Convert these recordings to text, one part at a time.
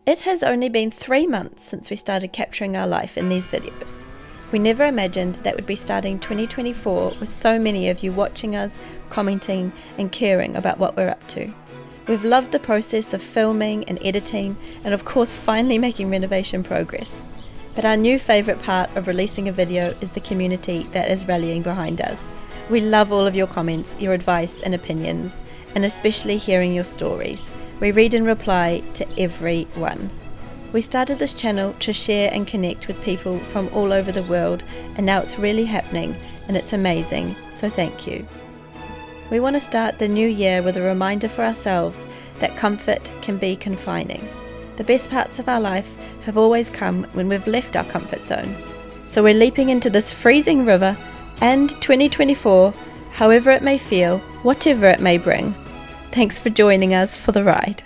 It has only been 3 months since we started capturing our life in these videos. We never imagined that we'd be starting 2024 with so many of you watching us, commenting and caring about what we're up to. We've loved the process of filming and editing and of course finally making renovation progress. But our new favourite part of releasing a video is the community that is rallying behind us. We love all of your comments, your advice and opinions, and especially hearing your stories. We read and reply to every one. We started this channel to share and connect with people from all over the world, and now it's really happening and it's amazing, so thank you. We want to start the new year with a reminder for ourselves that comfort can be confining. The best parts of our life have always come when we've left our comfort zone. So we're leaping into this freezing river and 2024, however it may feel, whatever it may bring. Thanks for joining us for the ride.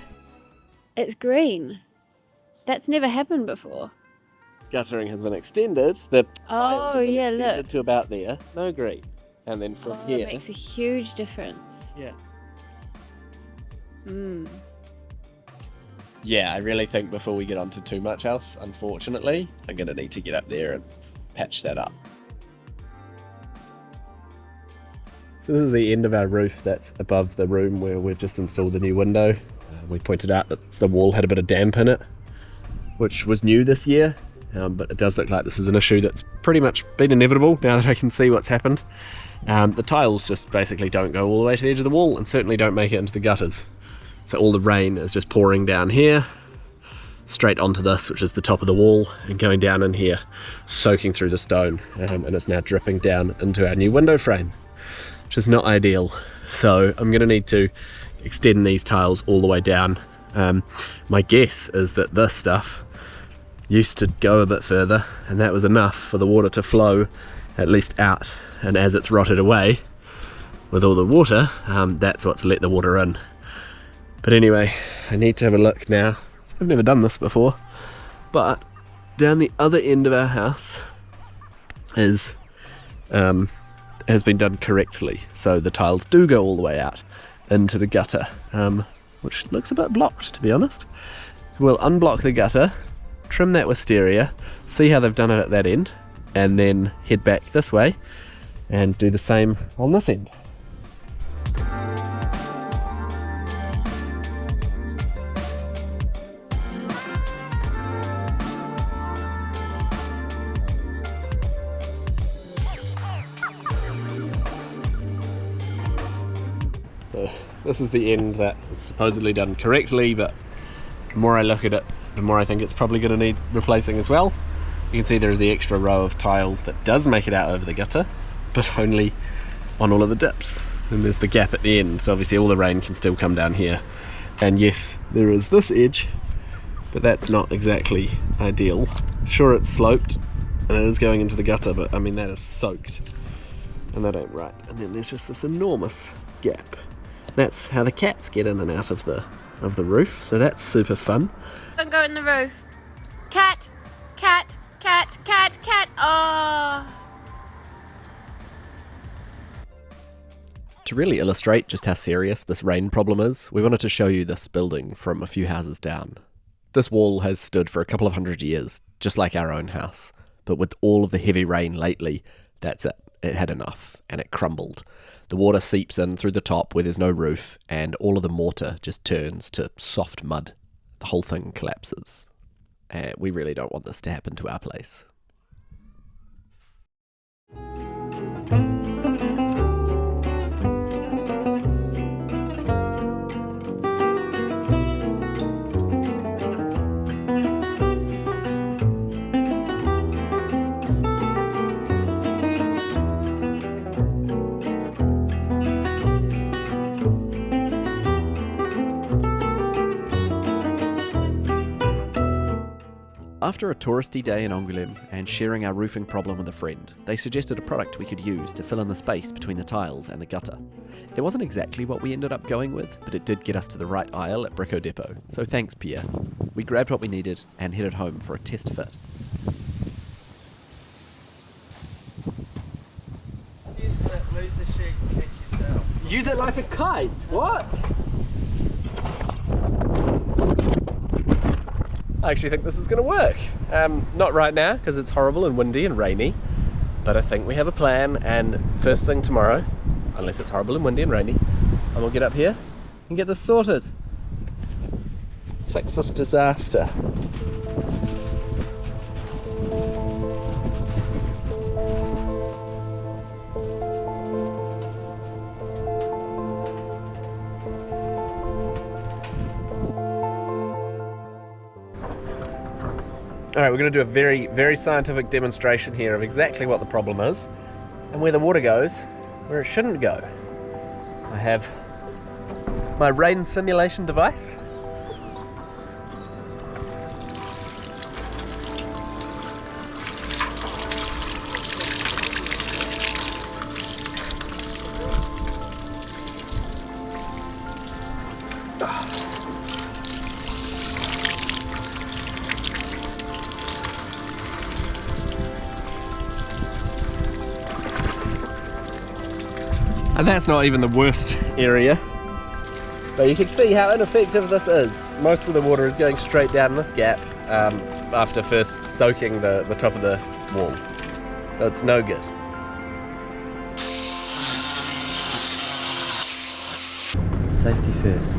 It's green. That's never happened before. Guttering has been extended. The tiles Oh have been yeah, extended look. to about there. No green. And then from Oh, here. it makes a huge difference. Yeah. Mm. Yeah, I really think before we get on to too much else, unfortunately, I'm going to need to get up there and patch that up. So this is the end of our roof that's above the room where we've just installed the new window. We pointed out that the wall had a bit of damp in it, which was new this year, but it does look like this is an issue that's pretty much been inevitable now that I can see what's happened. The tiles just basically don't go all the way to the edge of the wall and certainly don't make it into the gutters. So all the rain is just pouring down here, straight onto this, which is the top of the wall, and going down in here, soaking through the stone, and it's now dripping down into our new window frame, which is not ideal. So I'm going to need to extend these tiles all the way down. My guess is that this stuff used to go a bit further, and that was enough for the water to flow at least out, and as it's rotted away with all the water, that's what's let the water in. But anyway, I need to have a look now. I've never done this before, but down the other end of our house has been done correctly. So the tiles do go all the way out into the gutter, which looks a bit blocked, to be honest. So we'll unblock the gutter, trim that wisteria, see how they've done it at that end, and then head back this way and do the same on this end. So this is the end that is supposedly done correctly, but the more I look at it, the more I think it's probably going to need replacing as well. You can see there's the extra row of tiles that does make it out over the gutter, but only on all of the dips. And there's the gap at the end, so obviously all the rain can still come down here. And yes, there is this edge, but that's not exactly ideal. Sure, it's sloped and it is going into the gutter, but I mean that is soaked, and that ain't right. And then there's just this enormous gap. That's how the cats get in and out of the roof, so that's super fun. Don't go in the roof. Cat, cat, cat, cat, cat. Oh. To really illustrate just how serious this rain problem is, we wanted to show you this building from a few houses down. This wall has stood for a couple of 100 years, just like our own house, but with all of the heavy rain lately, that's it. It had enough, and it crumbled. The water seeps in through the top where there's no roof, and all of the mortar just turns to soft mud. The whole thing collapses. And we really don't want this to happen to our place. After a touristy day in Angoulême and sharing our roofing problem with a friend, they suggested a product we could use to fill in the space between the tiles and the gutter. It wasn't exactly what we ended up going with, but it did get us to the right aisle at Brico Depot, so thanks Pierre. We grabbed what we needed and headed home for a test fit. Use that loser sheet and catch yourself. Use it like a kite? What? I actually think this is going to work. Not right now because it's horrible and windy and rainy, but I think we have a plan, and first thing tomorrow, unless it's horrible and windy and rainy, I will get up here and get this sorted. Fix this disaster. Alright, we're going to do a very, very scientific demonstration here of exactly what the problem is and where the water goes, where it shouldn't go. I have my rain simulation device. And that's not even the worst area. But you can see how ineffective this is. Most of the water is going straight down this gap after first soaking the top of the wall. So it's no good. Safety first.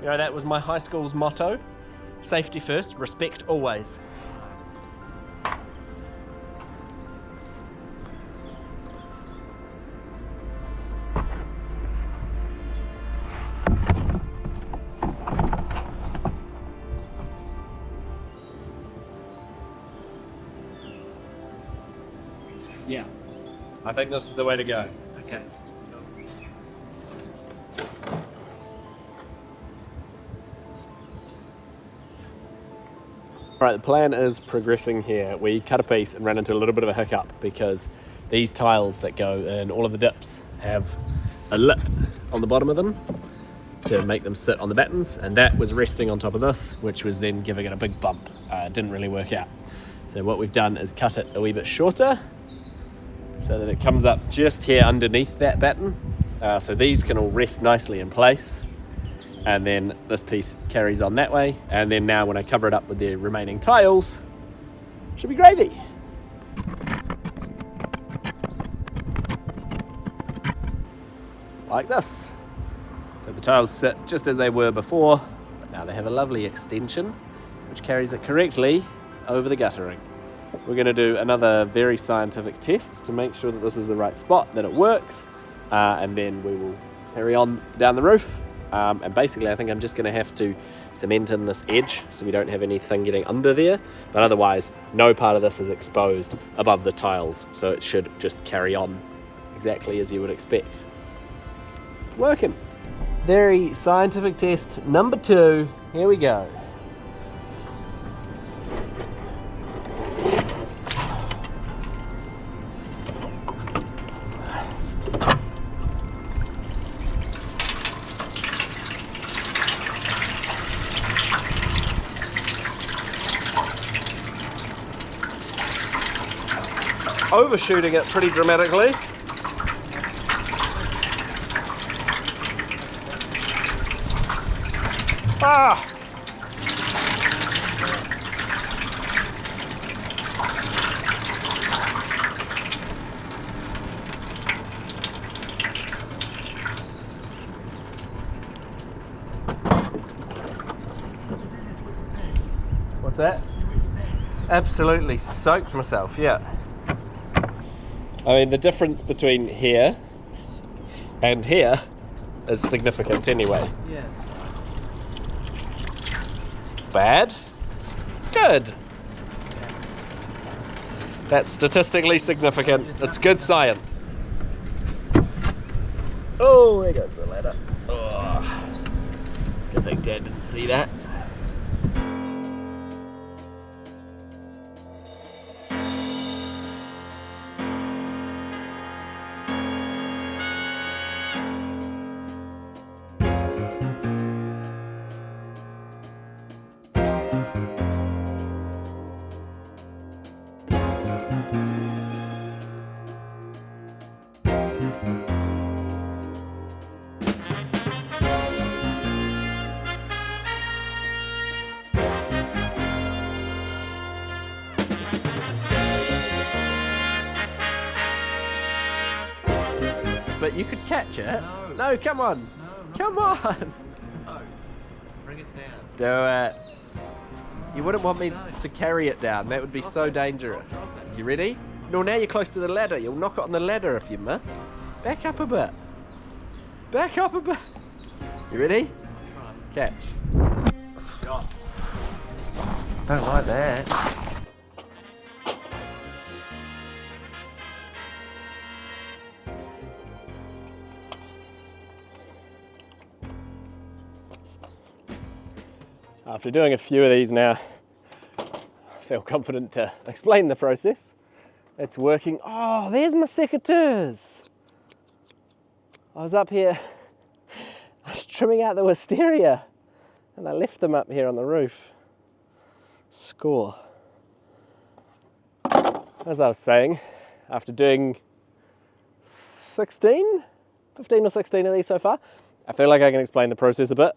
You know, that was my high school's motto. Safety first, respect always. Yeah, I think this is the way to go. Okay. Alright, the plan is progressing here. We cut a piece and ran into a little bit of a hiccup because these tiles that go in all of the dips have a lip on the bottom of them to make them sit on the battens, and that was resting on top of this, which was then giving it a big bump. It didn't really work out. So what we've done is cut it a wee bit shorter so that it comes up just here underneath that batten. So these can all rest nicely in place, and then this piece carries on that way, and then now when I cover it up with the remaining tiles, should be gravy. Like this. So the tiles sit just as they were before, but now they have a lovely extension which carries it correctly over the guttering. We're going to do another very scientific test to make sure that this is the right spot, that it works, and then we will carry on down the roof. And basically I think I'm just going to have to cement in this edge so we don't have anything getting under there, but otherwise no part of this is exposed above the tiles, so it should just carry on exactly as you would expect. It's working. Very scientific test number 2. Here we go. Overshooting it pretty dramatically. Ah! What's that? Absolutely soaked myself, yeah. I mean, the difference between here and here is significant anyway. Yeah. Bad? Good. That's statistically significant. It's good science. Oh, there goes the ladder. Oh. Good thing Dad didn't see that. it? You could catch it. No. No, come on. No. Come on. No. Bring it down. Do it. You wouldn't want me to carry it down. That would be so dangerous. You ready? No, now you're close to the ladder. You'll knock it on the ladder if you miss. Back up a bit. Back up a bit. You ready? Catch. Don't like that. After doing a few of these now, I feel confident to explain the process. It's working. Oh, there's my secateurs. I was up here, I was trimming out the wisteria and I left them up here on the roof. Score. As I was saying, after doing 15 or 16 of these so far, I feel like I can explain the process a bit.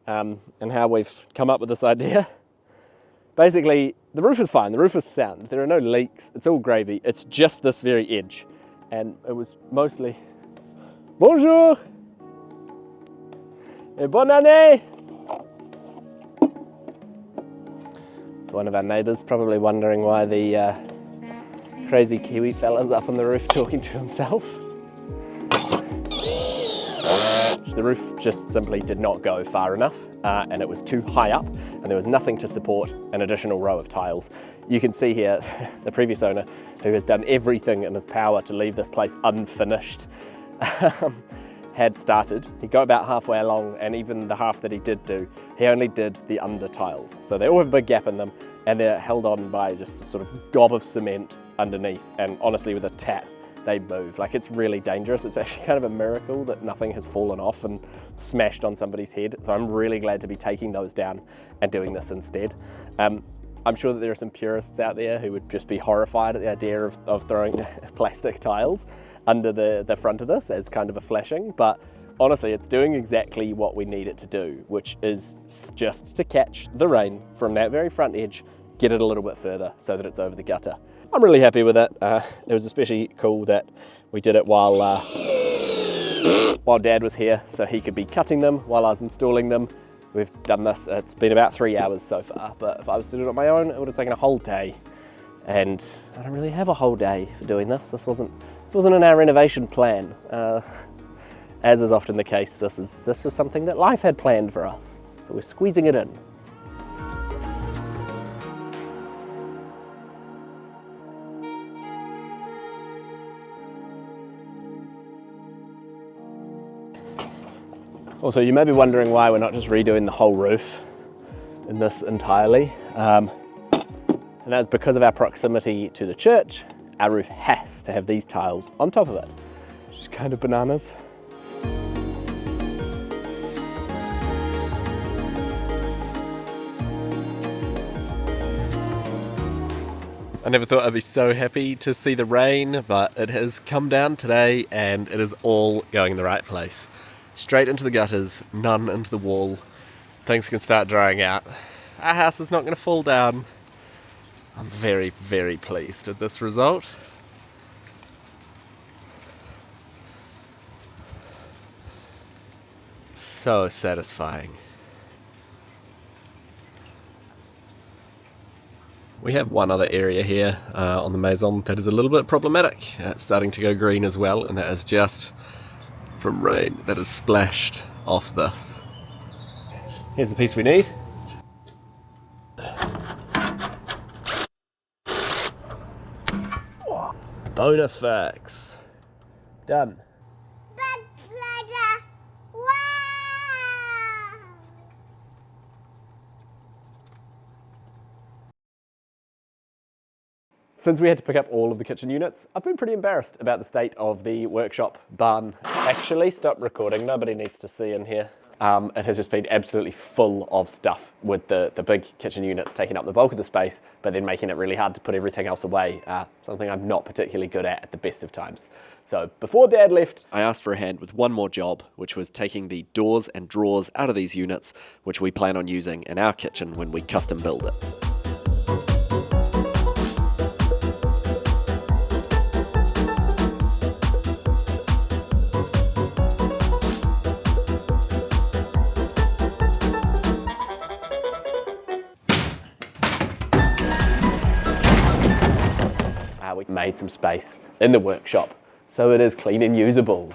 And how we've come up with this idea. Basically, the roof is fine, the roof is sound, there are no leaks, it's all gravy, it's just this very edge. And it was mostly, bonjour, et bonne année. It's one of our neighbours, probably wondering why the crazy Kiwi fella's up on the roof talking to himself. The roof just simply did not go far enough and it was too high up and there was nothing to support an additional row of tiles. You can see here the previous owner, who has done everything in his power to leave this place unfinished, had started. He got about halfway along, and even the half that he did do, he only did the under tiles. So they all have a big gap in them and they're held on by just a sort of gob of cement underneath, and honestly with a tap they move. Like, it's really dangerous. It's actually kind of a miracle that nothing has fallen off and smashed on somebody's head. So I'm really glad to be taking those down and doing this instead. I'm sure that there are some purists out there who would just be horrified at the idea of throwing plastic tiles under the front of this as kind of a flashing, but honestly it's doing exactly what we need it to do, which is just to catch the rain from that very front edge, get it a little bit further so that it's over the gutter. I'm really happy with it. It was especially cool that we did it while Dad was here, so he could be cutting them while I was installing them. We've done this, it's been about 3 hours so far, but if I was to do it on my own, it would have taken a whole day. And I don't really have a whole day for doing this. This wasn't in our renovation plan. As is often the case, this was something that life had planned for us. So we're squeezing it in. Also, you may be wondering why we're not just redoing the whole roof in this entirely. And that's because of our proximity to the church. Our roof has to have these tiles on top of it, which is kind of bananas. I never thought I'd be so happy to see the rain, but it has come down today and it is all going in the right place. Straight into the gutters, none into the wall. Things can start drying out. Our house is not going to fall down. I'm very, very pleased with this result. So satisfying. We have one other area here on the maison that is a little bit problematic. It's starting to go green as well, and that is just from rain that has splashed off this. Here's the piece we need. Bonus facts. Done. Since we had to pick up all of the kitchen units, I've been pretty embarrassed about the state of the workshop barn. Actually, stop recording, nobody needs to see in here. It has just been absolutely full of stuff, with the big kitchen units taking up the bulk of the space, but then making it really hard to put everything else away, something I'm not particularly good at the best of times. So before Dad left, I asked for a hand with one more job, which was taking the doors and drawers out of these units, which we plan on using in our kitchen when we custom build it. we made some space in the workshop so it is clean and usable.